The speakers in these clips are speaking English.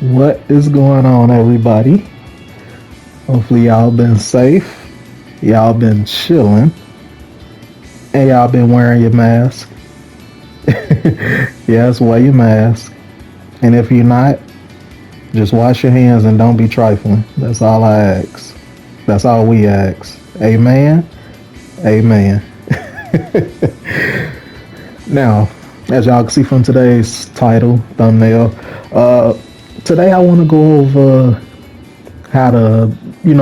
What is going on, everybody? Hopefully, y'all been safe, y'all been chilling, and y'all been wearing your mask. Yes, wear your mask. And if you're not, just wash your hands and don't be trifling. That's all I ask. That's all we ask. Amen. Amen. Now, as y'all can see from today's title, thumbnail, today I want to go over how to,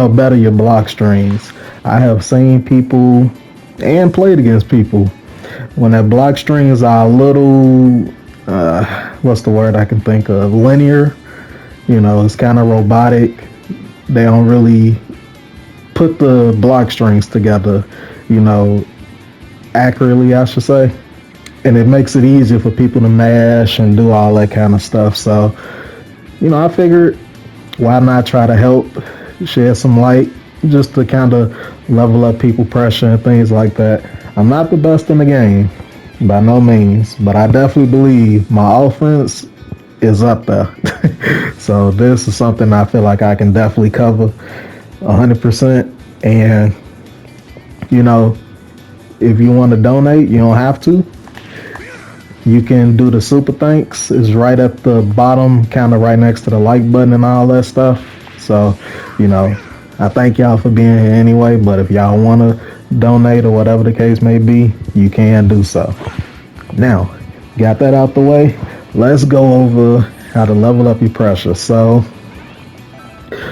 better your block strings. I have seen people and played against people when their block strings are a little, what's the word I can think of? Linear. It's kind of robotic. They don't really put the block strings together, accurately, I should say. And it makes it easier for people to mash and do all that kind of stuff. So, I figured why not try to help shed some light just to kind of level up people pressure and things like that. I'm not the best in the game by no means, but I definitely believe my offense is up there. So this is something I feel like I can definitely cover 100%. And if you want to donate, you don't have to. You can do the super thanks. It's right at the bottom, kind of right next to the like button and all that stuff. So, I thank y'all for being here anyway, but if y'all want to donate or whatever the case may be, you can do so. Now, got that out the way, let's go over how to level up your pressure. So,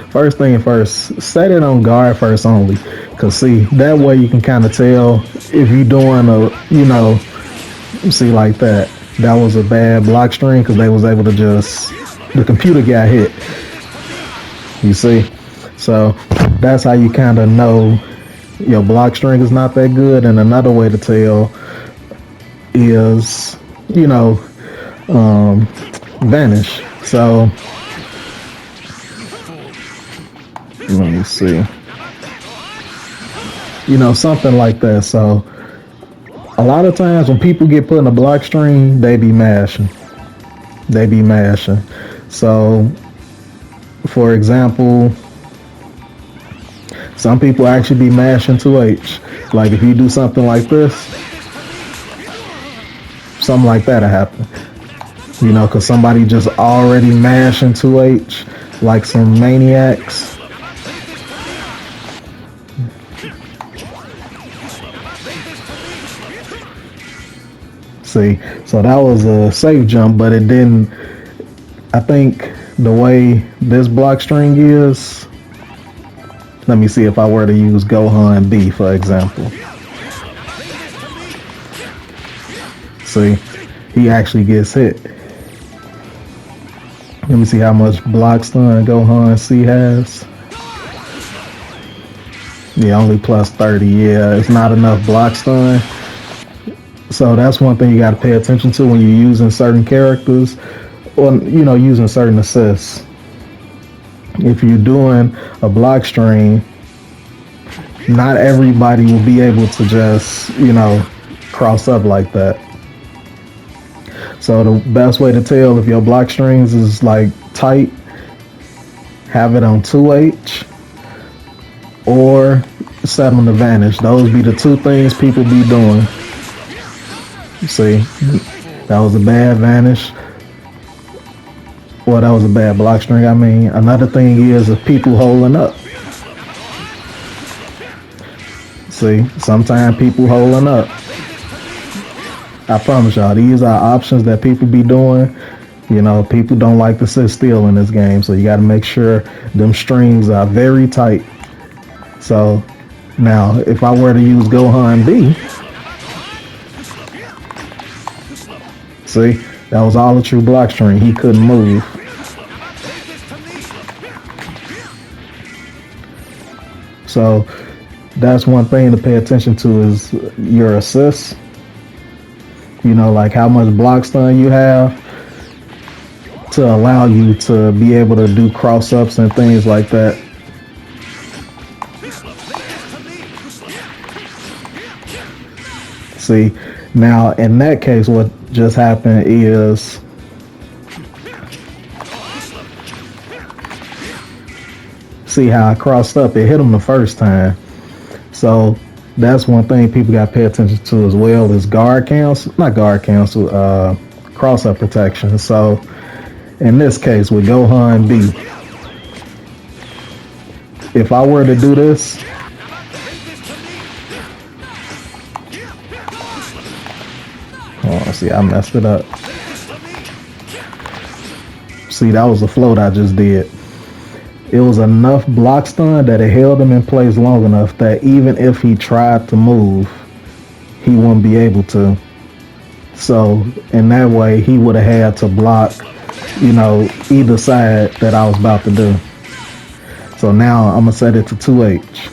first thing first, set it on guard first only. Because, see, that way you can kind of tell if you're doing see, like that. That was a bad block string because they was able to the computer got hit. You see? So that's how you kind of know your block string is not that good. And another way to tell is, Vanish. So let me see. Something like that. So a lot of times when people get put in a block string, they be mashing. So, for example, some people actually be mashing 2H. Like if you do something like this, something like that'll happen. Because somebody just already mashing 2H, like some maniacs. See, so that was a safe jump, but it didn't. I think the way this block string is, let me see if I were to use Gohan B, for example. See, he actually gets hit. Let me see how much block stun Gohan C has. Yeah, only plus 30. Yeah, it's not enough block stun. So that's one thing you got to pay attention to when you're using certain characters or, using certain assists. If you're doing a block string, not everybody will be able to just, cross up like that. So the best way to tell if your block strings is like tight, have it on 2H or set them to Vanish. Those be the two things people be doing. See, that was a bad Vanish. Well, that was a bad block string. I mean, another thing is if people holding up. See, sometimes people holding up. I promise y'all, these are options that people be doing. People don't like to sit still in this game, so you got to make sure them strings are very tight. So, now, if I were to use Gohan B, see, that was all a true block string. He couldn't move. So that's one thing to pay attention to is your assists. Like how much block stun you have to allow you to be able to do cross-ups and things like that. See, now in that case, what just happened is See how I crossed up? It hit him the first time. So that's one thing people got to pay attention to as well is guard cancel, not guard cancel, cross up protection. So in this case with Gohan B, if I were to do this, oh, see, I messed it up. See, that was a float I just did. It was enough block stun that it held him in place long enough that even if he tried to move, he wouldn't be able to. So in that way, he would have had to block, you know, either side that I was about to do. So now I'm gonna set it to 2H.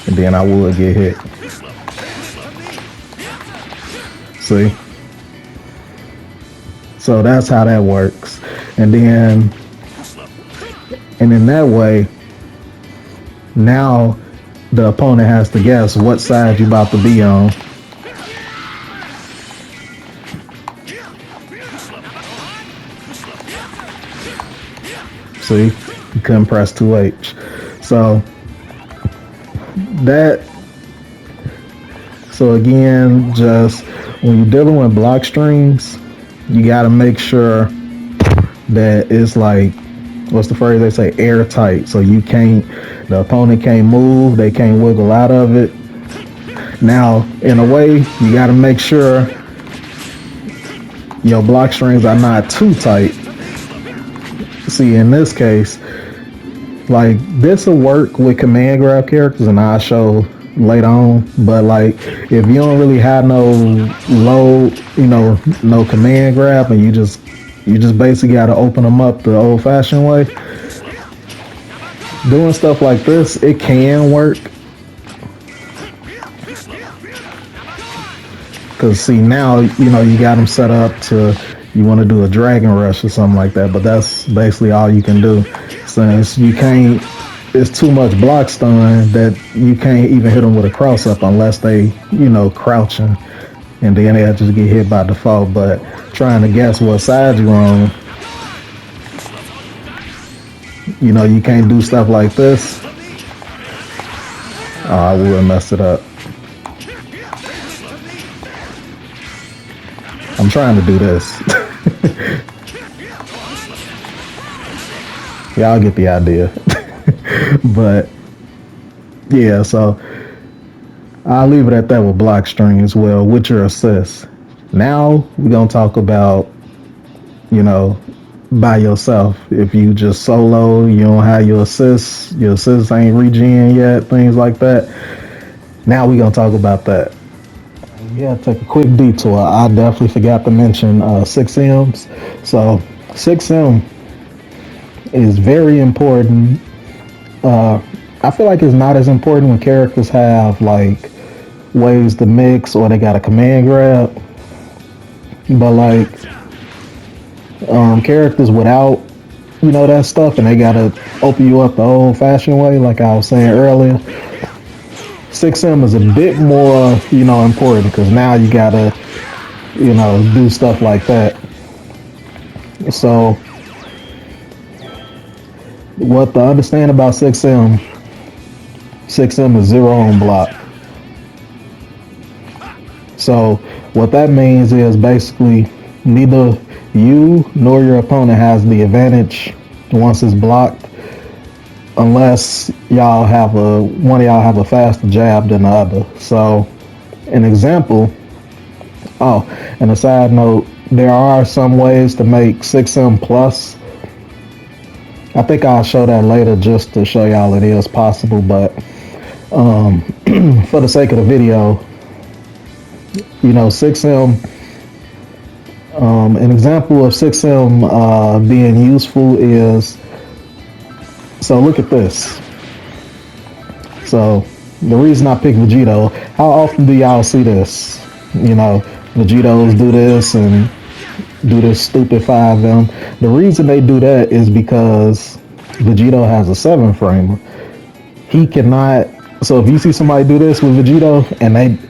And then I would get hit. See? So that's how that works. And in that way, now the opponent has to guess what side you're about to be on. See, you couldn't press 2H. So again, just when you're dealing with Blockstrings, you got to make sure that it's like, what's the phrase they say, airtight. So the opponent can't move, they can't wiggle out of it. Now, in a way, you got to make sure your Blockstrings are not too tight. See, in this case, like this will work with command grab characters, and I'll show later on. But like, if you don't really have no load, no command grab, and you just basically got to open them up the old-fashioned way, doing stuff like this, it can work. Because see, now you got them set up to, you want to do a dragon rush or something like that, but that's basically all you can do, since you can't, it's too much block stun that you can't even hit them with a cross up unless they crouching, and then they'll just get hit by default. But trying to guess what side you're on, you can't do stuff like this. Oh, I would have messed it up. I'm trying to do this. Y'all get the idea. But yeah, so I'll leave it at that with Blockstring as well, with your assists. Now we're gonna talk about, by yourself. If you just solo, you don't have your assists ain't regen yet, things like that. Now we're gonna talk about that. Yeah, take a quick detour. I definitely forgot to mention 6Ms. So 6M is very important. I feel like it's not as important when characters have like ways to mix or they got a command grab. But like characters without that stuff, and they gotta open you up the old fashioned way, like I was saying earlier, 6M is a bit more important, because now you gotta do stuff like that. So what to understand about 6M is 0 on block. So what that means is basically neither you nor your opponent has the advantage once it's blocked, unless one of y'all have a faster jab than the other. So an example, and a side note, there are some ways to make 6M plus. I think I'll show that later just to show y'all it is possible, but for the sake of the video, 6M, an example of 6M being useful is, so look at this. So the reason I picked Vegito, how often do y'all see this? Vegitos do this and do this stupid 5M. The reason they do that is because Vegito has a 7 framer. He cannot So if you see somebody do this with Vegito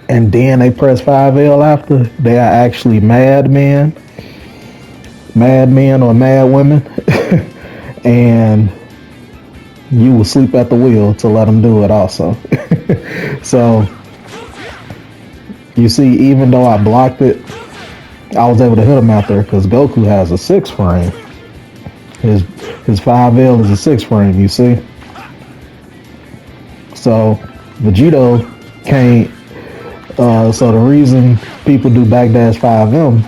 and then they press 5L after, they are actually madmen or mad women, and you will sleep at the wheel to let them do it also. So you see, even though I blocked it, I was able to hit him out there because Goku has a 6 frame. His 5L is a 6 frame, you see. So Vegito can't. So the reason people do backdash 5M,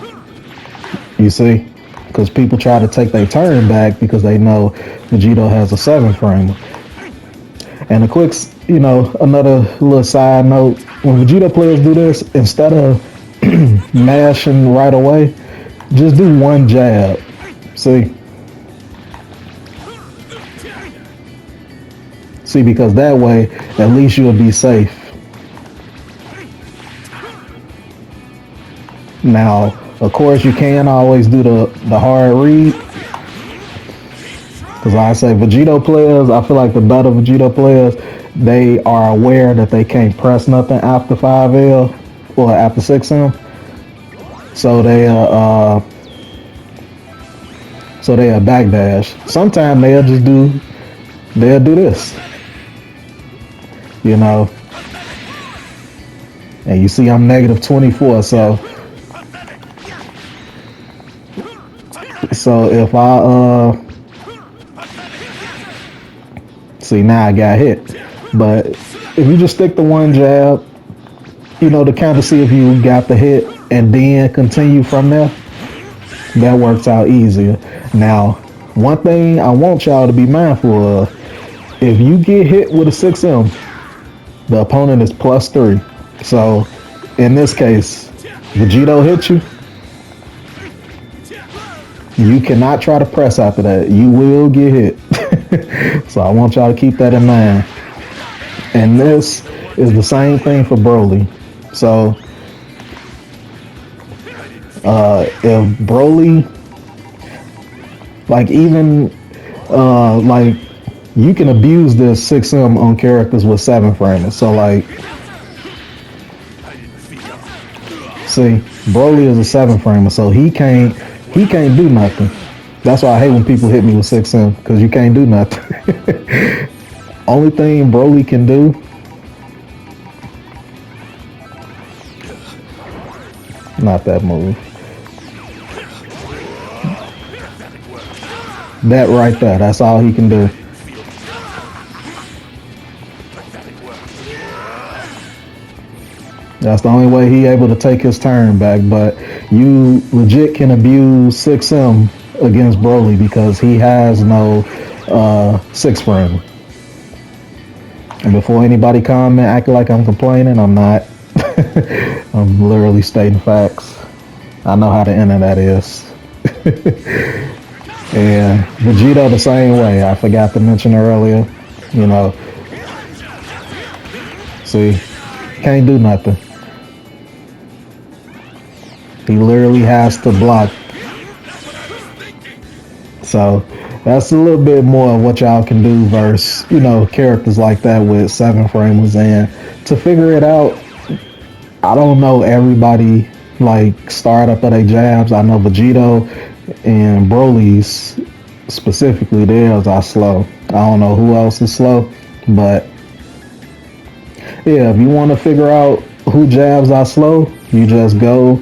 you see, because people try to take their turn back because they know Vegito has a 7 frame. And a quick, another little side note: when Vegito players do this, instead of mashing right away, just do one jab. See, because that way, at least you'll be safe. Now, of course, you can always do the hard read. Because like I say, Vegito players, I feel like the better Vegito players, they are aware that they can't press nothing after 5L or after 6M. So they'll backdash. Sometimes they'll do this. And you see I'm negative 24, so if I see, now I got hit. But if you just stick to one jab, to kind of see if you got the hit and then continue from there, that works out easier. Now, one thing I want y'all to be mindful of: if you get hit with a 6M, the opponent is +3. So in this case, Vegito hit you, you cannot try to press after that. You will get hit. So I want y'all to keep that in mind. And this is the same thing for Broly. So if Broly, you can abuse this 6M on characters with 7 framers. So see, Broly is a 7 framer, so he can't do nothing. That's why I hate when people hit me with 6M, because you can't do nothing. Only thing Broly can do not that move. That right there, that's all he can do. That's the only way he able to take his turn back, but you legit can abuse 6M against Broly because he has no 6 frame. And before anybody comment acting like I'm complaining, I'm not. I'm literally stating facts. I know how the internet is. And Vegeta the same way. I forgot to mention earlier. See, can't do nothing. He literally has to block. So that's a little bit more of what y'all can do versus, characters like that with 7 framers. And to figure it out, I don't know everybody startup of their jabs. I know Vegito and Broly's specifically, theirs are slow. I don't know who else is slow, but yeah, if you want to figure out who jabs are slow, you just go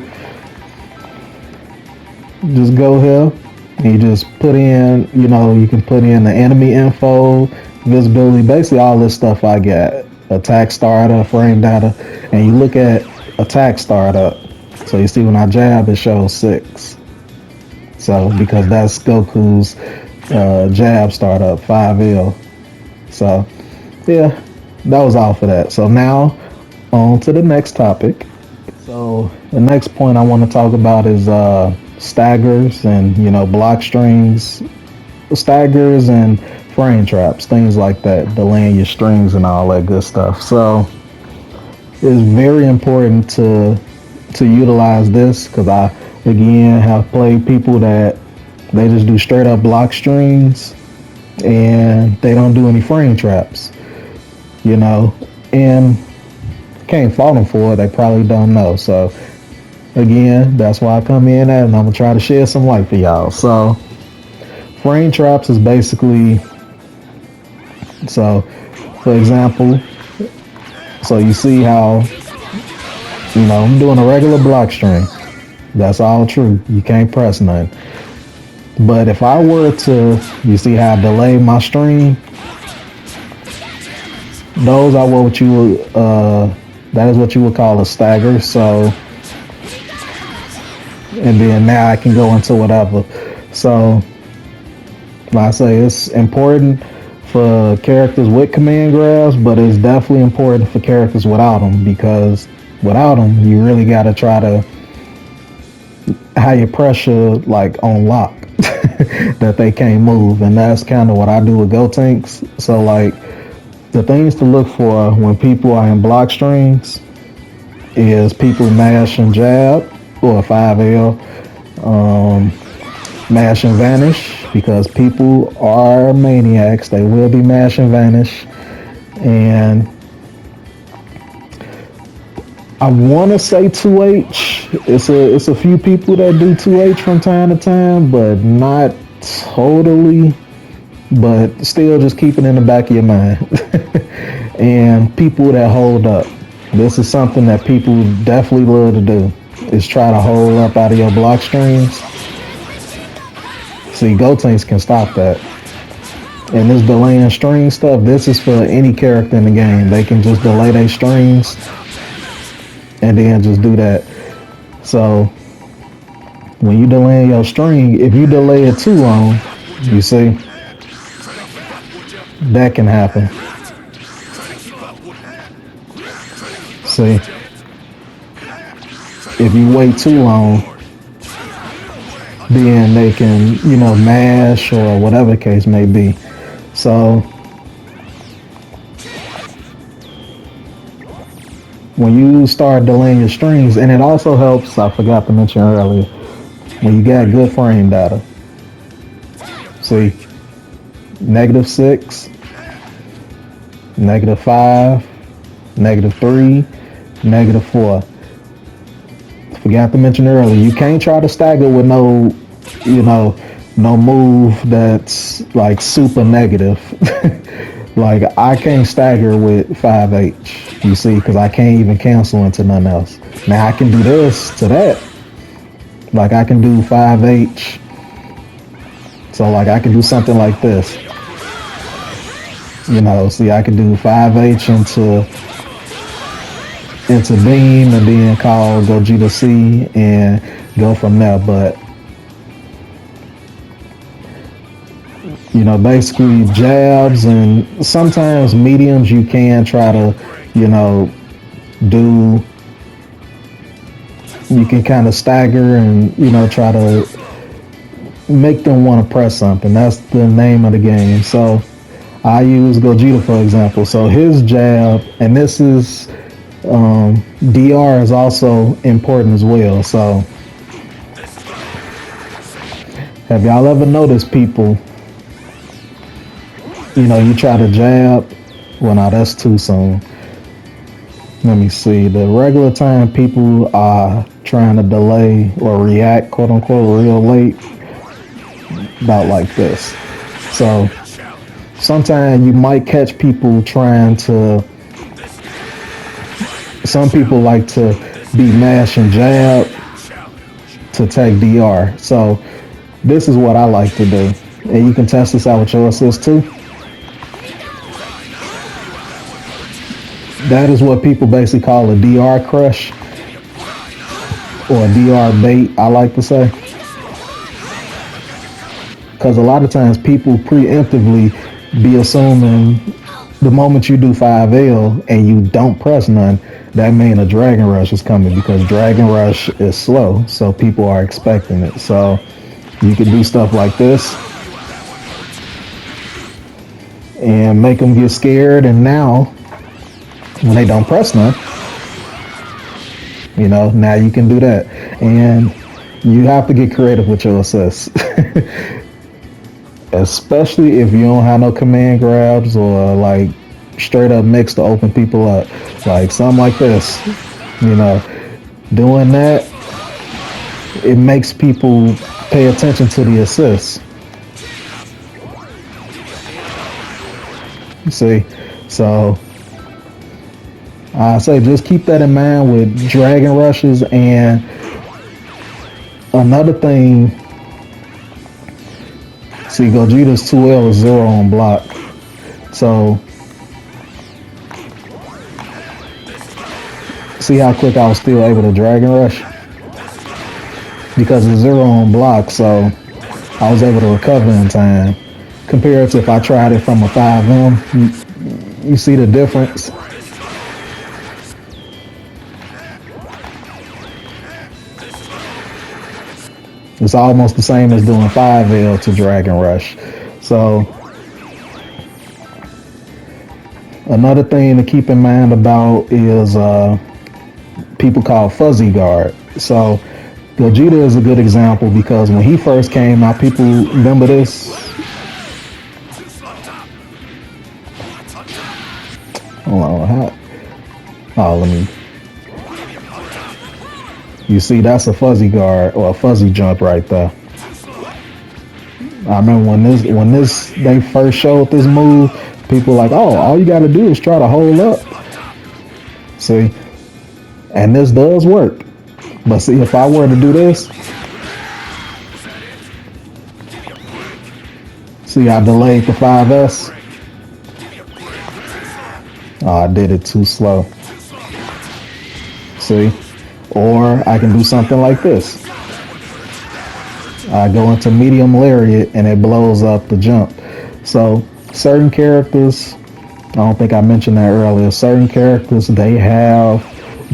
here. And you just put in, you can put in the enemy info, visibility, basically all this stuff I got. Attack startup, frame data, and you look at attack startup. So you see when I jab, it shows 6. So because that's Goku's jab startup, 5L. So yeah, that was all for that. So now on to the next topic. So the next point I want to talk about is staggers and Blockstrings, staggers and FrameTraps, things like that, delaying your strings and all that good stuff. So it's very important to utilize this because I again have played people that they just do straight up Blockstrings and they don't do any FrameTraps, and can't fault them for it. They probably don't know. So again, that's why I come in at, and I'm gonna try to shed some light for y'all. So FrameTraps is basically, so for example, so you see how, I'm doing a regular block string. That's all true. You can't press none. But if I were to, you see how I delay my string? Those are what you would, that is what you would call a stagger. So, and then now I can go into whatever. So, like I say, it's important for characters with command grabs, but it's definitely important for characters without them, because without them, you really got to try to have your pressure like on lock that they can't move, and that's kind of what I do with Go Tanks. So like the things to look for when people are in block strings is people mash and jab or 5L, mash and vanish, because people are maniacs. They will be mash and vanish, and I want to say 2H. It's a few people that do 2H from time to time, but not totally. But still, just keep it in the back of your mind. And people that hold up. This is something that people definitely love to do, is try to hold up out of your block strings. See, Go Tanks can stop that. And this delaying string stuff, this is for any character in the game. They can just delay their strings and then just do that. So when you delay your string, if you delay it too long, you see, that can happen. See, if you wait too long, then they can, mash or whatever the case may be. So when you start delaying your strings, and it also helps, I forgot to mention earlier, when you got good frame data. See, -6, -5, -3, -4. Forgot to mention earlier, you can't try to stagger with no move that's like super negative. Like I can't stagger with 5H, you see, because I can't even cancel into nothing else. Now I can do this to that. Like I can do 5H. So like I can do something like this. See, I can do 5H into beam and then call Gogeta C and go from there. But basically jabs and sometimes mediums you can try to, you can kind of stagger and, try to make them want to press something. That's the name of the game. So I use Gogeta, for example. So his jab, and this is, DR is also important as well. So have y'all ever noticed people, you try to jab? Well, no, that's too soon. Let me see. The regular time people are trying to delay or react, quote unquote, real late, about like this. So sometimes you might catch people trying to, some people like to be mash and jab to take DR. So this is what I like to do. And you can test this out with your assist too. That is what people basically call a DR crush, or a DR bait, I like to say. Because a lot of times people preemptively be assuming the moment you do 5L and you don't press none, that means a Dragon Rush is coming, because Dragon Rush is slow, so people are expecting it. So you can do stuff like this and make them get scared, and now when they don't press none, now you can do that. And you have to get creative with your assists. Especially if you don't have no command grabs, or like straight up mix to open people up. Like something like this, you know, doing that, it makes people pay attention to the assists. You see? So I say just keep that in mind with dragon rushes. And another thing, see, Gogeta's 2L is 0 on block. So see how quick I was still able to dragon rush? Because it's 0 on block, so I was able to recover in time. Compared to if I tried it from a 5M, you see the difference? It's almost the same as doing 5L to Dragon Rush. So another thing to keep in mind about is people call fuzzy guard. So Gogeta is a good example because when he first came out, people remember this. Hold on, let me. You see, that's a fuzzy guard or a fuzzy jump right there. I remember when they first showed this move, people were like, oh, all you got to do is try to hold up. See, and this does work. But see, if I were to do this, see, I delayed the 5S. Oh, I did it too slow. See? Or I can do something like this. I go into medium lariat and it blows up the jump. So certain characters, I don't think I mentioned that earlier, certain characters, they have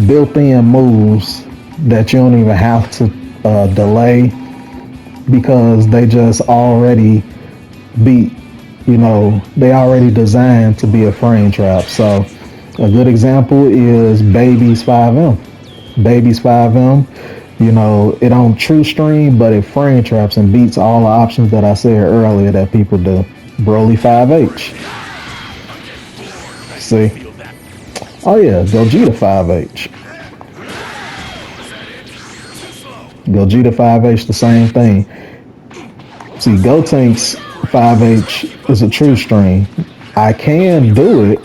built-in moves that you don't even have to delay because they just already beat, they already designed to be a frame trap. So a good example is Baby's 5M. Baby's 5M, it don't true stream, but it frame traps and beats all the options that I said earlier that people do. Broly 5H. See? Oh yeah, Gogeta 5H. Gogeta 5H, the same thing. See, Gotank's 5H is a true stream. I can do it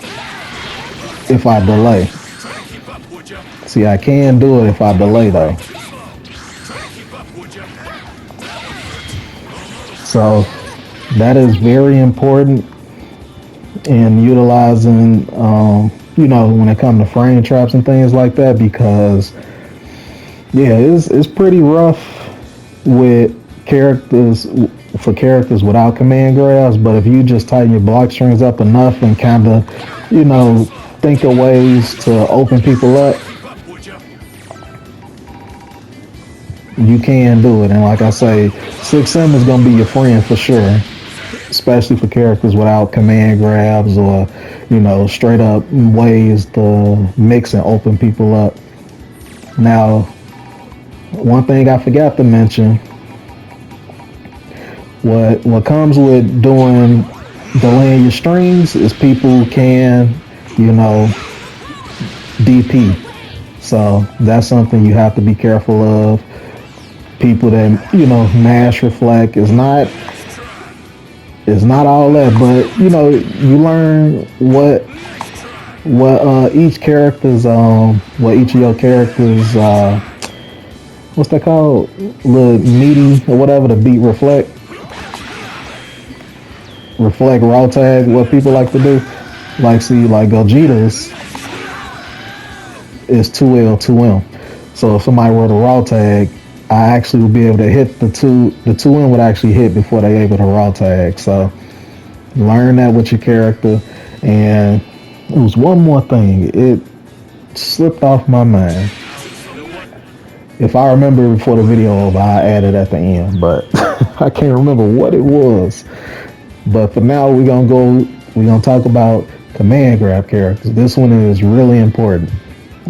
if I delay. See, I can do it if I delay though. So that is very important in utilizing, when it comes to frame traps and things like that, because yeah, it's pretty rough with characters without command grabs. But if you just tighten your block strings up enough and kind of, think of ways to open people up, you can do it. And like I say, 6M is going to be your friend for sure, especially for characters without command grabs or, straight up ways to mix and open people up. Now, one thing I forgot to mention, what comes with delaying your strings is people can, DP. So that's something you have to be careful of. People that, mash reflect is not all that, but you learn what each character's what each of your characters what's that called? Little meaty or whatever, the beat reflect raw tag, what people like to do. Like Gogeta's is 2L, 2M. So if somebody were to raw tag, I actually would be able to hit the 2M would actually hit before they able to raw tag. So learn that with your character. And it was one more thing. It slipped off my mind. If I remember before the video over, I add it at the end, but I can't remember what it was. But for now, we're gonna talk about command grab characters. This one is really important,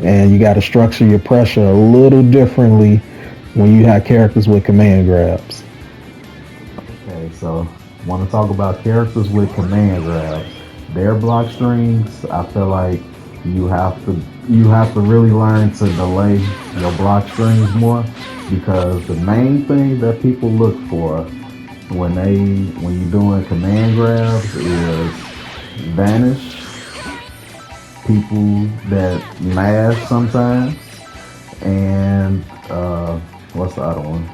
and you got to structure your pressure a little differently when you have characters with command grabs. Okay, so I want to talk about characters with command grabs. their block strings, I feel like you have to you have to really learn to delay your block strings more, because the main thing that people look for when you're doing command grabs is Vanish, people that mash sometimes, and what's the other one?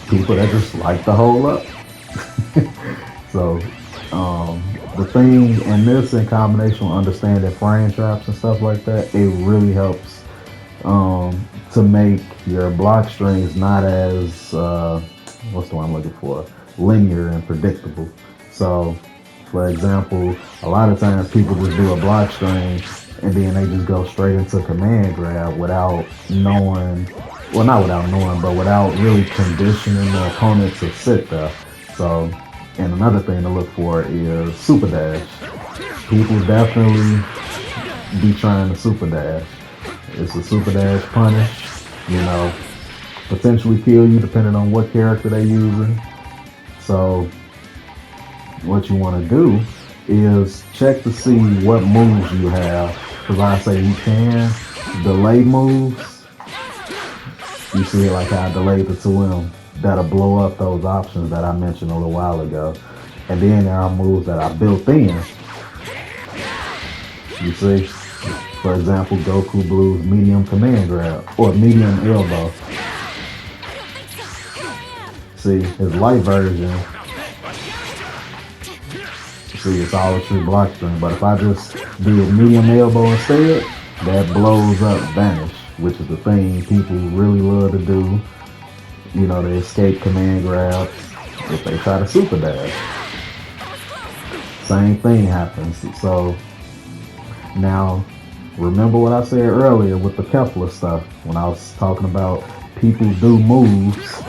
People that just like to hold up. So the thing, and this in combination with understanding frame traps and stuff like that, it really helps to make your block strings not as what's the one I'm looking for? Linear and predictable. So, for example, a lot of times people just do a block string and then they just go straight into command grab without knowing, well, not without knowing, but without really conditioning the opponent to sit there. So, and another thing to look for is super dash. People definitely be trying to super dash. It's a super dash punish, you know, potentially kill you depending on what character they're using. So what you want to do is check to see what moves you have. Because I say you can delay moves. You see like how I delayed the 2M. That'll blow up those options that I mentioned a little while ago. And then there are moves that I built in. You see? For example, Goku Blue's medium command grab or medium elbow. See, his light version, see, it's all a true block string. But if I just do a medium elbow instead, that blows up Vanish, which is the thing people really love to do. You know, they escape command grabs if they try to super dash. Same thing happens. So now, remember what I said earlier with the Kepler stuff when I was talking about people do moves.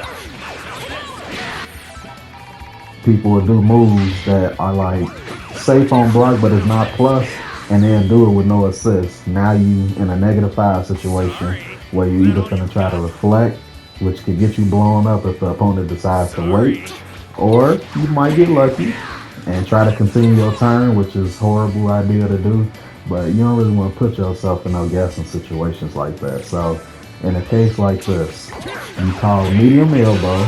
People will do moves that are like safe on block, but it's not plus, and then do it with no assist. Now you in a -5 situation where you're either gonna try to reflect, which could get you blown up if the opponent decides to wait, or you might get lucky and try to continue your turn, which is a horrible idea to do. But you don't really want to put yourself in no guessing situations like that. So in a case like this, you call medium elbow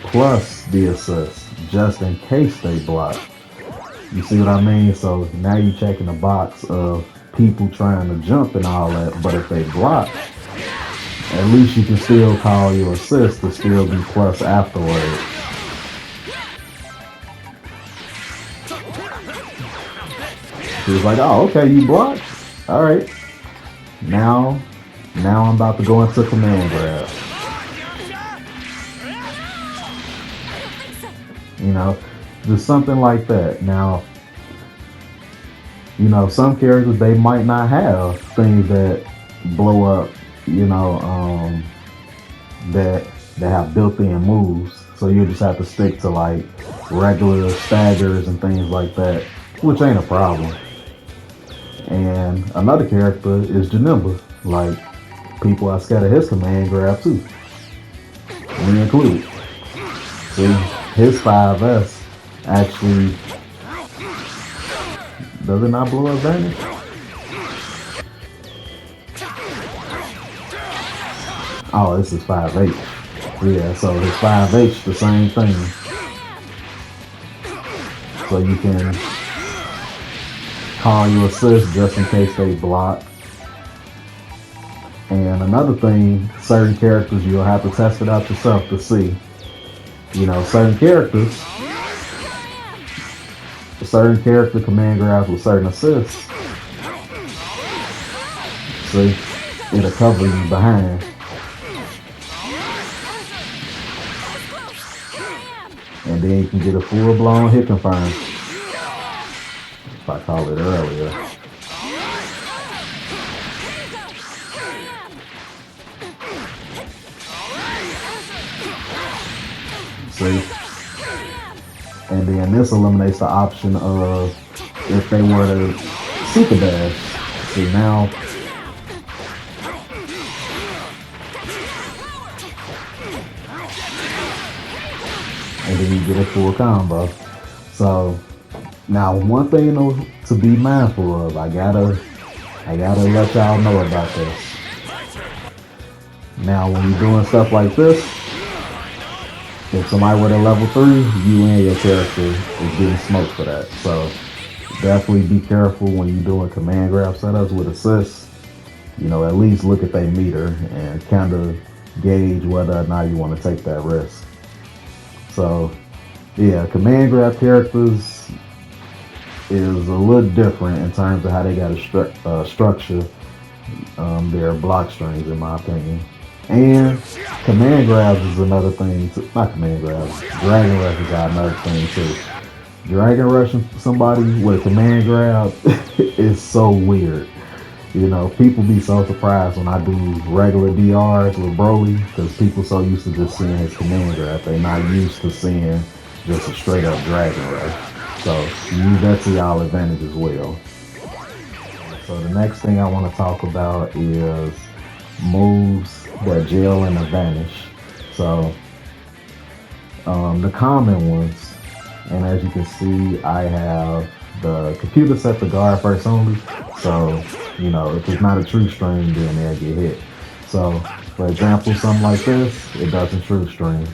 plus the assist, just in case they block. You see what I mean? So now you're checking the box of people trying to jump and all that, but if they block, at least you can still call your assist to still be plus afterwards. He was like, oh, okay, you blocked? All right. Now I'm about to go into command grab. You know, just something like that. Now, you know, some characters, they might not have things that blow up, you know, that have built-in moves. So you just have to stick to like regular staggers and things like that, which ain't a problem. And another character is Janemba. Like, people are scared of his command grab too, me included. See, his 5S actually, does it not blow up Vanish? Oh, this is 5H. Yeah, so his 5H, the same thing. So you can call your assist just in case they block. And another thing, certain characters, you'll have to test it out yourself to see. You know, certain character command grabs with certain assists. See, it'll cover you behind. And then you can get a full-blown hit confirm. If I called it earlier. See? And then this eliminates the option of if they were to super dash. See, now and then you get a full combo. So Now, one thing to be mindful of, I gotta let y'all know about this. Now, when you're doing stuff like this, if somebody with a level 3, you and your character is getting smoked for that. So definitely be careful when you're doing command grab setups with assists. You know, at least look at their meter and kind of gauge whether or not you want to take that risk. So yeah, command grab characters is a little different in terms of how they got to structure their block strings, in my opinion. And command grabs is another thing. Not command grabs. Dragon rush is another thing too. Dragon rushing somebody with a command grab is so weird. You know, people be so surprised when I do regular DRs with Broly because people so used to just seeing his command grab. They're not used to seeing just a straight up Dragon rush. So use that to y'all advantage as well. So the next thing I want to talk about is moves that gel and Vanish. So the common ones, and as you can see, I have the computer set to guard first only. So you know, if it's not a true string, then they'll get hit. So for example, something like this, it doesn't true string,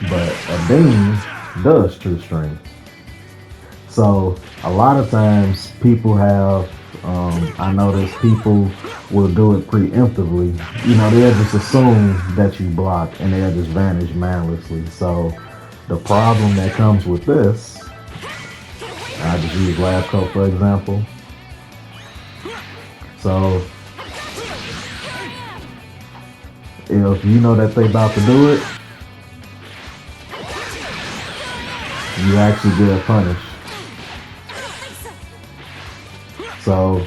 but a beam does true string. So a lot of times people have, I notice people will do it preemptively. You know, they'll just assume that you block and they'll just vanish mindlessly. So the problem that comes with this, I just use lab coat for example. So if you know that they about to do it, you actually get punished. So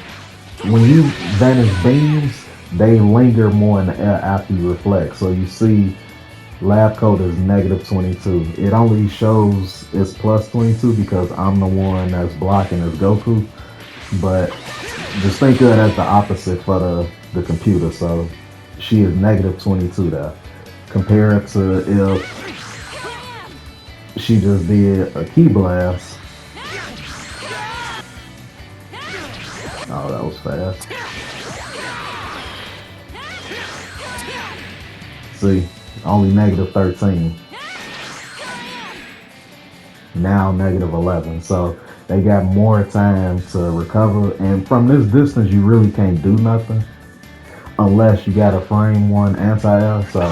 when you vanish beams, they linger more in the air after you reflect. So you see lab coat is negative 22. It only shows it's plus 22 because I'm the one that's blocking as Goku. But just think of it as the opposite for the computer. So she is negative 22 there. Compare it to if she just did a key blast. Oh, that was fast. See, only negative 13. Now negative 11. So they got more time to recover. And from this distance, you really can't do nothing unless you got a frame 1 anti-air. So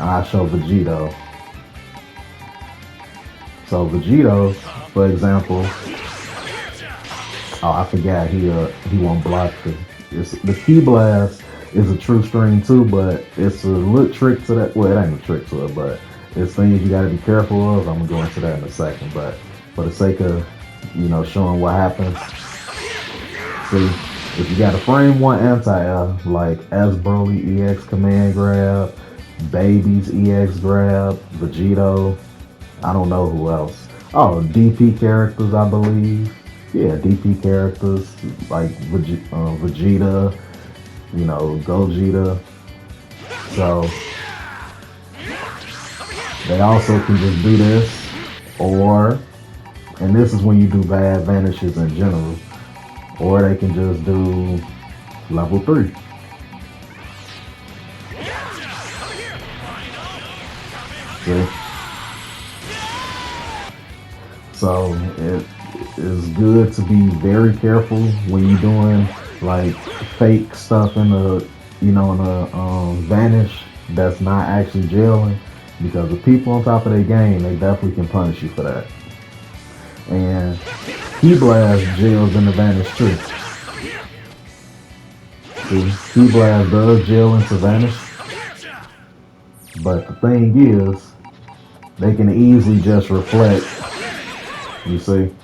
I show Vegito. So Vegito, for example, oh, I forgot he won't block the key blast is a true string too, but it's a little trick to that. Well, it ain't a trick to it, but it's things you got to be careful of. I'm gonna go into that in a second, but for the sake of showing what happens, see if you got a frame 1 anti-air like S Broly EX command grab, Baby's EX grab, Vegito, I don't know who else. Oh, DP characters, I believe. Yeah, DP characters like Vegeta, Gogeta. So they also can just do this, and this is when you do bad vanishes in general, or they can just do level 3. See? So it is good to be very careful when you're doing like fake stuff in the Vanish that's not actually gelling, because the people on top of their game, they definitely can punish you for that. And Key Blast gels in the Vanish too. See, Key Blast does gel into Vanish, but the thing is, they can easily just reflect. You see?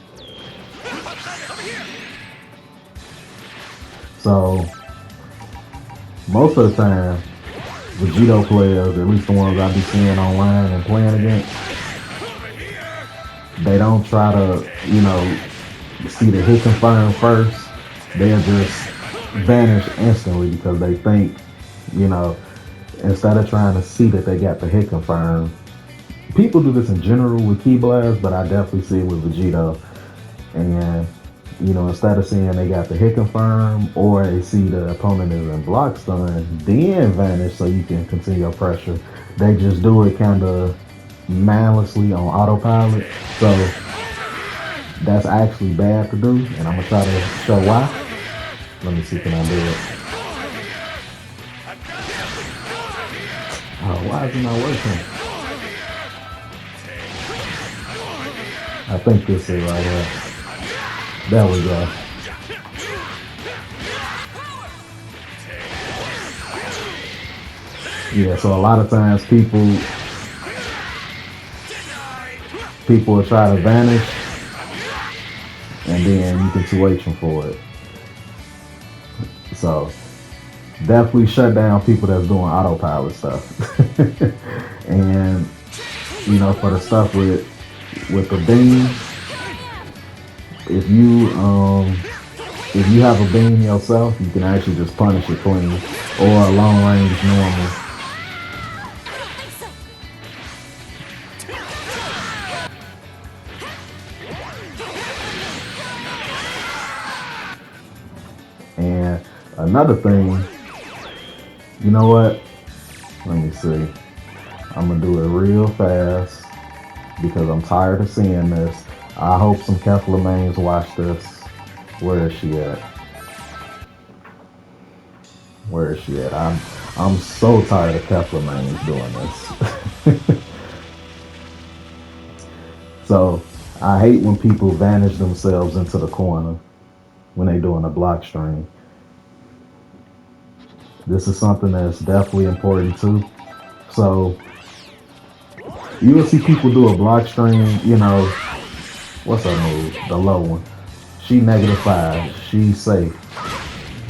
So most of the time, Vegito players, at least the ones I be seeing online and playing against, they don't try to, see the hit confirm first. They'll just vanish instantly because they think, instead of trying to see that they got the hit confirm, People do this in general with key blasts, but I definitely see it with Vegeta. And instead of seeing they got the hit confirm or they see the opponent is in block stun, then vanish so you can continue your pressure. They just do it kind of mindlessly on autopilot. So that's actually bad to do, and I'm gonna try to show why. Let me see, can I do it? Oh, why is it not working? I think this is right here. There we go. Yeah, so a lot of times people will try to vanish, and then you can 2H them for it. So definitely shut down people that's doing autopilot stuff. And for the stuff with the beam, if you have a beam yourself, you can actually just punish it clean, or a long range normal. And another thing, you know what? Let me see. I'm gonna do it real fast because I'm tired of seeing this. I hope some Kefla mains watch this. Where is she at? Where is she at? I'm so tired of Kefla mains doing this. So I hate when people vanish themselves into the corner when they doing a block string. This is something that's definitely important too. So you will see people do a block string, what's her move? The low one. She -5. She's safe.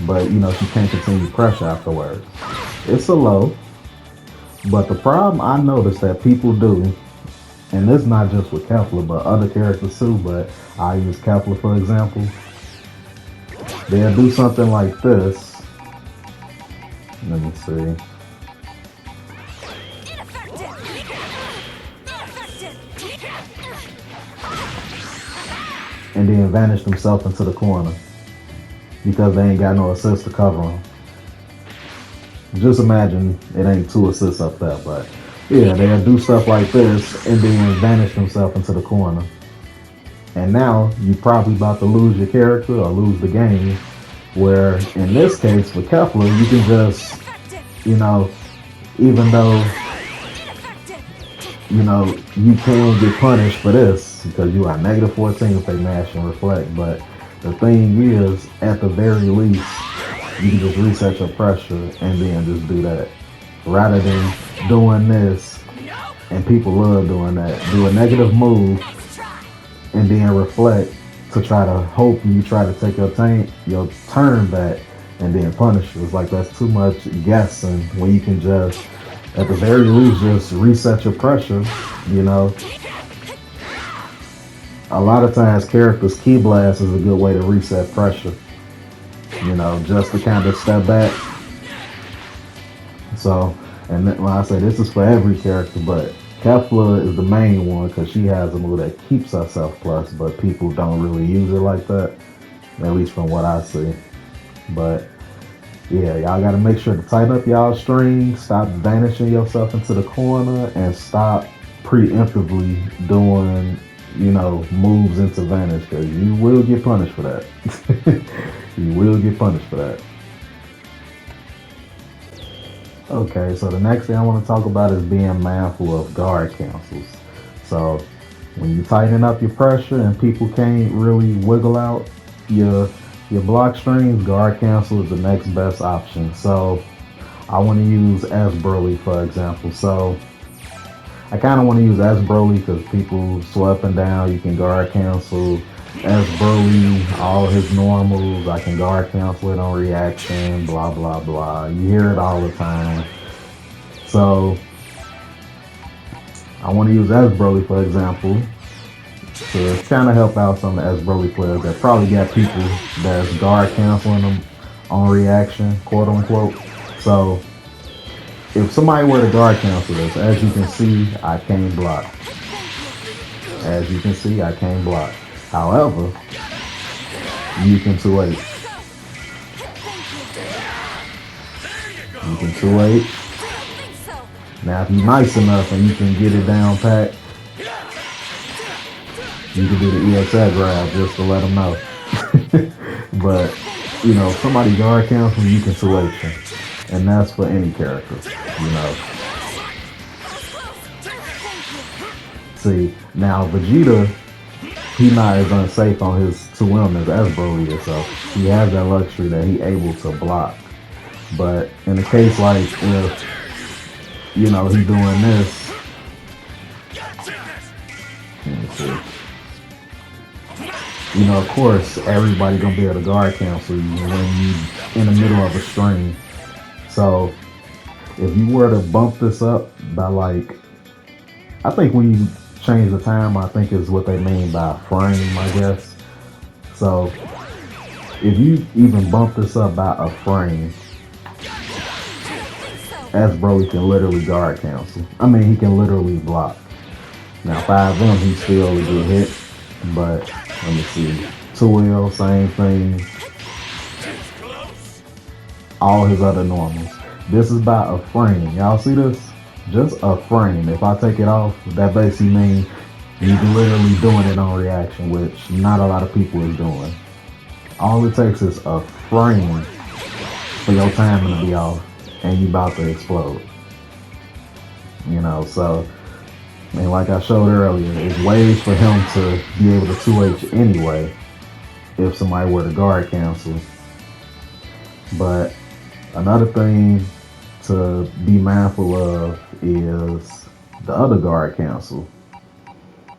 But she can't continue pressure afterwards. It's a low. But the problem I noticed that people do, and this is not just with Kefla, but other characters too, but I use Kefla for example. They'll do something like this. Let me see. And then vanish themselves into the corner because they ain't got no assist to cover them. Just imagine it ain't 2 assists up there, but yeah, they'll do stuff like this and then vanish themselves into the corner. And now you probably about to lose your character or lose the game. Where in this case for Kefla, you can just, even though you can get punished for this because you are -14 if they mash and reflect. But the thing is, at the very least, you can just reset your pressure and then just do that. Rather than doing this, and people love doing that, do a negative move and then reflect to try to hope you try to take your turn back and then punish you. It's like that's too much guessing when you can just, at the very least, just reset your pressure. A lot of times characters key blast is a good way to reset pressure. Just to kind of step back. So, and when I say this is for every character, but Kefla is the main one because she has a move that keeps herself plus, but people don't really use it like that, at least from what I see. But yeah, y'all got to make sure to tighten up y'all strings, stop vanishing yourself into the corner, and stop preemptively doing, moves into vanish because you will get punished for that. You will get punished for that. Okay, so the next thing I want to talk about is being mindful of guard cancels. So when you tighten up your pressure and people can't really wiggle out your block strings, guard cancel is the next best option. So I want to use S Broly for example. So I kind of want to use S Broly because people swell up and down. You can guard cancel S Broly, all his normals. I can guard cancel it on reaction, blah, blah, blah. You hear it all the time. So I want to use S Broly, for example, to kind of help out some of the S Broly players that probably got people that's guard canceling them on reaction, quote unquote. So if somebody were to guard cancel this, as you can see, I can't block. As you can see, I can't block. However, you can 2H. You can 2H. Now, if you're nice enough and you can get it down pat, you can do the EXA grab just to let them know. But, you know, if somebody guard cancel, you can 2H them. And that's for any character, you know. See, now Vegeta, he not as unsafe on his 2M as Broly is, so he has that luxury that he able to block. But in a case like if, you know, he doing this, let me see. You know, of course, everybody gonna be able to guard cancel you when you in the middle of a string. So if you were to bump this up by like, I think when you change the time, I think is what they mean by frame, I guess. So if you even bump this up by a frame, as Broly can literally guard cancel. I mean, he can literally block. Now 5M, he still would get hit, but let me see. 2L, same thing. All his other normals. This is by a frame. Y'all see this? Just a frame. If I take it off, that basically means you're literally doing it on reaction, which not a lot of people is doing. All it takes is a frame for your timing to be off, and you about to explode. You know, so, I mean, like I showed earlier, there's ways for him to be able to 2H anyway if somebody were to guard cancel. But another thing to be mindful of is the other guard cancel.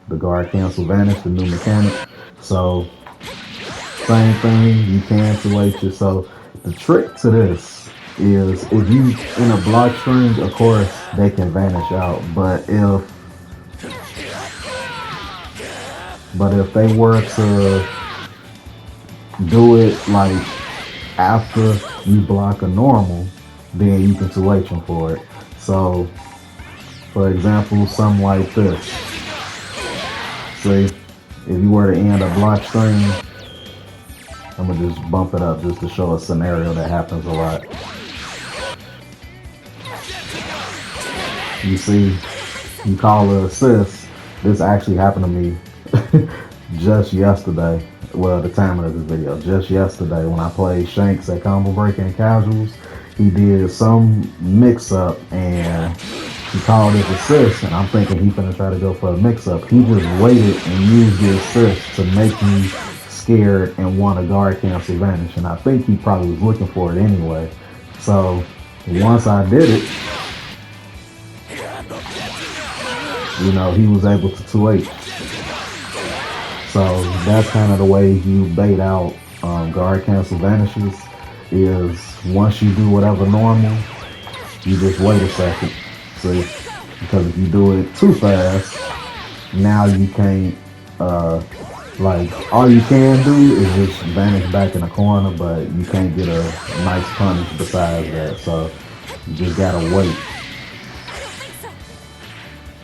The guard cancel Vanish, the new mechanic. So, same thing, you can 2H it. So, the trick to this is if you in a Blockstrings, of course, they can vanish out. But if they were to do it like after you block a normal, then you can 2H them for it. So, for example, something like this. See, if you were to end a Blockstring, I'm gonna just bump it up just to show a scenario that happens a lot. You see, you call it assist. This actually happened to me just yesterday. Well, the time of this video, just yesterday when I played Shanks at Combo Breaker and Casuals, he did some mix-up and he called it assist, and I'm thinking he finna try to go for a mix-up. He just waited and used the assist to make me scared and want to guard cancel Vanish, and I think he probably was looking for it anyway. So once I did it, you know, he was able to 2H. So that's kind of the way you bait out guard cancel Vanishes, is once you do whatever normal, you just wait a second. See, because if you do it too fast, now you can't, like, all you can do is just vanish back in the corner, but you can't get a nice punish besides that. So you just gotta wait.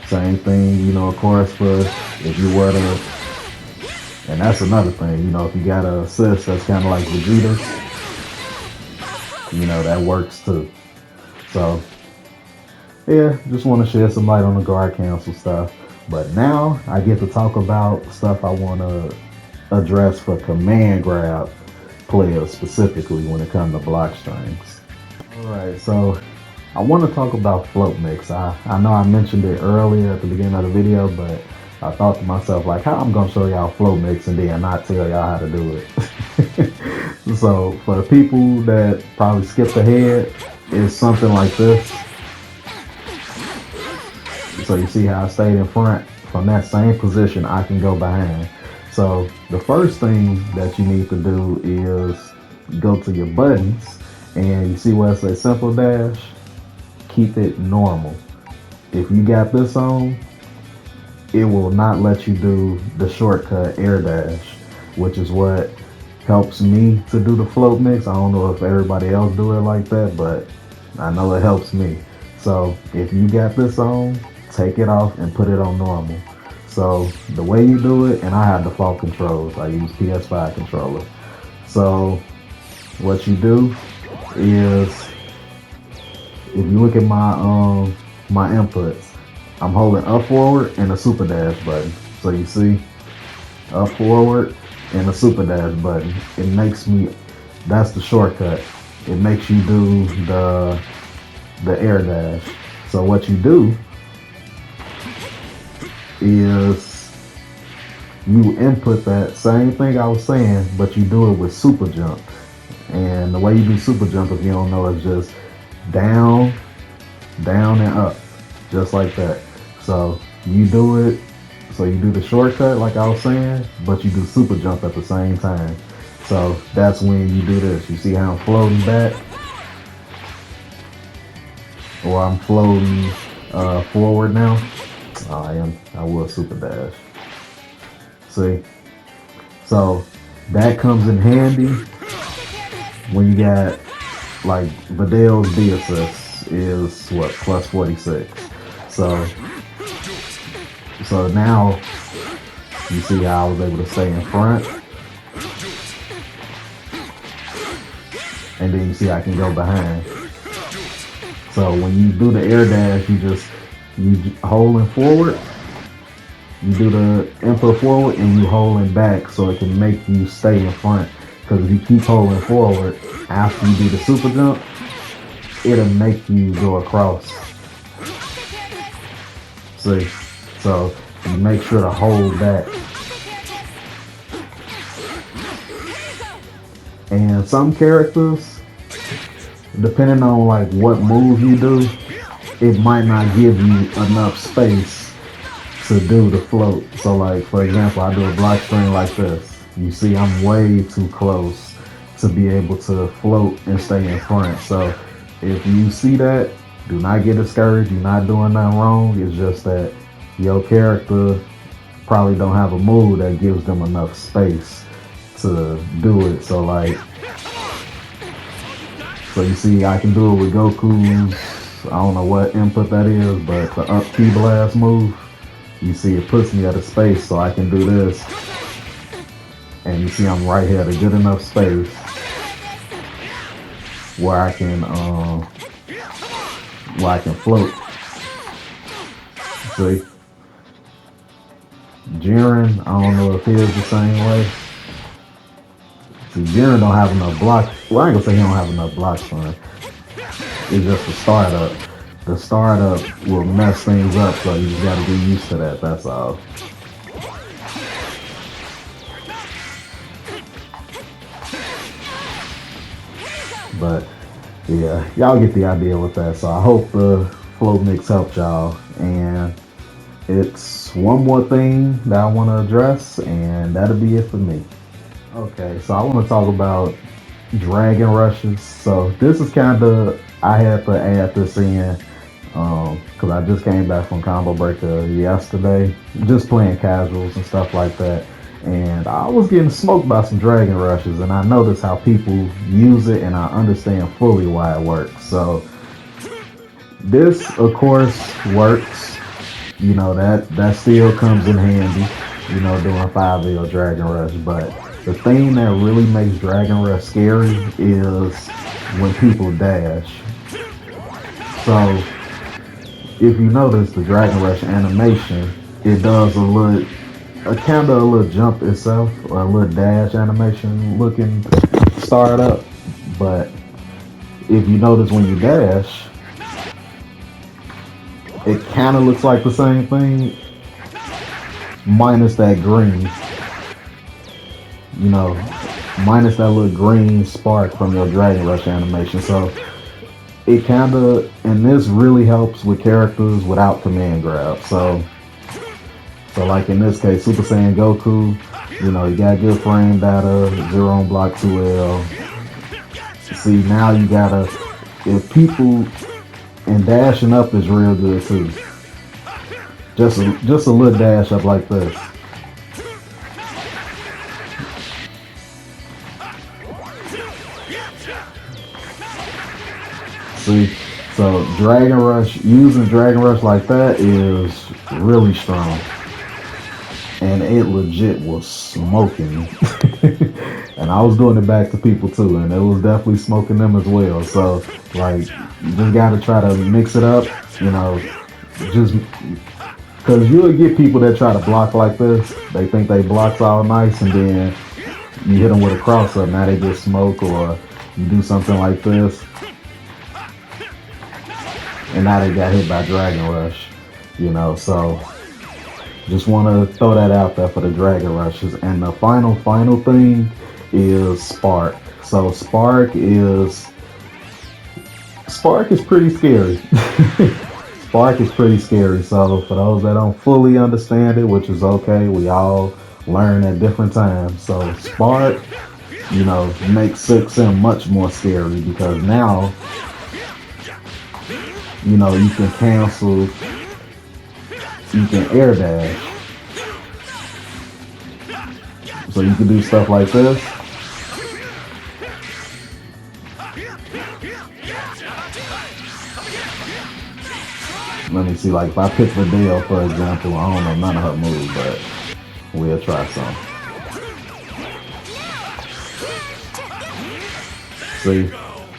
Same thing, you know, of course, for if you were to, and that's another thing, you know, if you got an assist that's kind of like Gogeta, you know, that works too. So, yeah, just want to shed some light on the guard cancel stuff. But now I get to talk about stuff I want to address for command grab players specifically when it comes to Blockstrings. Alright, so I want to talk about float mix. I know I mentioned it earlier at the beginning of the video, but I thought to myself, like, how I'm gonna show y'all float mix and then not tell y'all how to do it. So for the people that probably skipped ahead, it's something like this. So you see how I stayed in front? From that same position, I can go behind. So the first thing that you need to do is go to your buttons, and you see where it says simple dash? Keep it normal. If you got this on, it will not let you do the shortcut air dash, which is what helps me to do the float mix. I don't know if everybody else do it like that, but I know it helps me. So if you got this on, take it off and put it on normal. So the way you do it, and I have default controls. I use PS5 controller. So what you do is, if you look at my inputs, I'm holding up forward and the super dash button. So you see, up forward and the super dash button. It makes me, that's the shortcut. It makes you do the air dash. So what you do is you input that same thing I was saying, but you do it with super jump. And the way you do super jump, if you don't know, is just down, down and up, just like that. So you do it, so you do the shortcut like I was saying, but you do super jump at the same time. So that's when you do this. You see how I'm floating back? Or I'm floating forward now. I will super dash. See? So that comes in handy when you got, like, Vidal's D assist is what, plus 46. So now you see how I was able to stay in front. And then you see I can go behind. So when you do the air dash, you holding forward. You do the input forward and you holding back, so it can make you stay in front. Because if you keep holding forward after you do the super jump, it'll make you go across. See? So you make sure to hold back. And some characters, depending on like what move you do, it might not give you enough space to do the float. So like, for example, I do a block string like this. You see I'm way too close to be able to float and stay in front. So if you see that, do not get discouraged. You're not doing nothing wrong. It's just that your character probably don't have a move that gives them enough space to do it. So like, so you see I can do it with Goku's, I don't know what input that is, but the up key blast move, you see it puts me at a space so I can do this. And you see I'm right here at a good enough space where I can float. See? Jiren, I don't know if he is the same way. See, Jiren don't have enough block. Well, I ain't gonna say he don't have enough blocks for him. It's just the startup. The startup will mess things up, so you just gotta get used to that, that's all. But yeah, y'all get the idea with that. So I hope the flow mix helped y'all. And it's one more thing that I want to address, and that'll be it for me. Okay, so I want to talk about dragon rushes. So this is kind of, I had to add this in because I just came back from Combo Breaker yesterday, just playing casuals and stuff like that. And I was getting smoked by some dragon rushes, and I noticed how people use it, and I understand fully why it works. So this, of course, works. You know, that still comes in handy, you know, doing 5L Dragon Rush. But the thing that really makes Dragon Rush scary is when people dash. So if you notice the Dragon Rush animation, it does a kind of a little jump itself, or a little dash animation looking start up. But if you notice when you dash, it kind of looks like the same thing, minus that green. You know, minus that little green spark from your Dragon Rush animation. So it kind of, and this really helps with characters without command grab. So like in this case, Super Saiyan Goku, you know, you got good frame data, 0 on block 2L. See, now you gotta, if people, and dashing up is real good too. Just a little dash up like this. See, So Dragon Rush, using Dragon Rush like that is really strong. And it legit was smoking me. And I was doing it back to people too, and it was definitely smoking them as well. So like, you just gotta try to mix it up, you know, just because you'll get people that try to block like this. They think they blocks all nice, and then you hit them with a cross up, now they get smoked, or you do something like this, and now they got hit by Dragon Rush, you know. So just want to throw that out there for the Dragon Rushes. And the final thing is Spark. So Spark is pretty scary. Spark is pretty scary. So for those that don't fully understand it, which is okay, we all learn at different times. So Spark, you know, makes 6M much more scary, because now, you know, you can cancel, you can air dash. So you can do stuff like this. Let me see, like if I pick Vidal, for example, I don't know none of her moves, but we'll try some. See?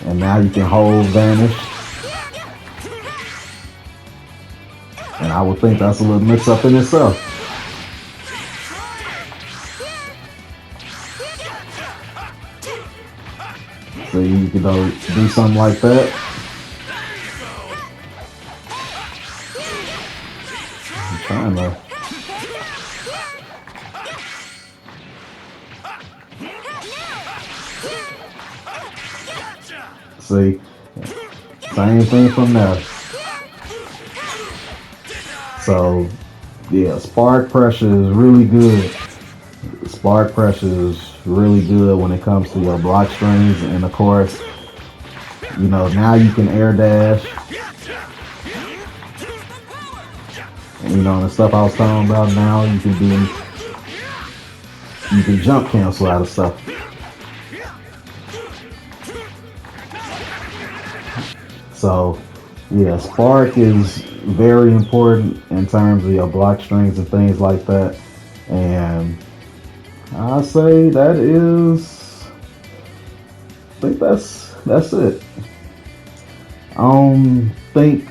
And now you can hold Vanish. And I would think that's a little mix up in itself. So you can do something like that. I'm trying to. See, same thing from there. So yeah, spark pressure is really good. Spark pressure is really good when it comes to your block strings, and of course, you know, now you can air dash. And, you know, the stuff I was talking about, now you can jump cancel out of stuff. So yeah, Spark is very important in terms of your block strings and things like that. And I say that is, I think that's it. I don't think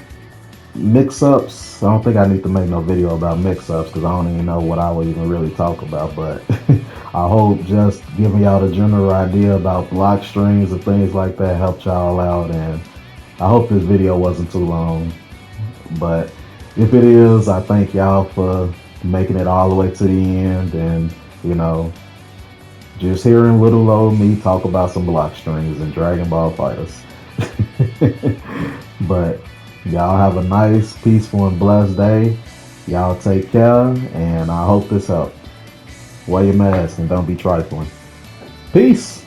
mix-ups, I don't think I need to make no video about mix-ups, because I don't even know what I would even really talk about. But I hope just giving y'all the general idea about block strings and things like that helped y'all out. And I hope this video wasn't too long, but if it is, I thank y'all for making it all the way to the end, and you know, just hearing little old me talk about some block strings and Dragon Ball Fighterz. But y'all have a nice, peaceful, and blessed day. Y'all take care, and I hope this helped. Wear your mask and don't be trifling. Peace.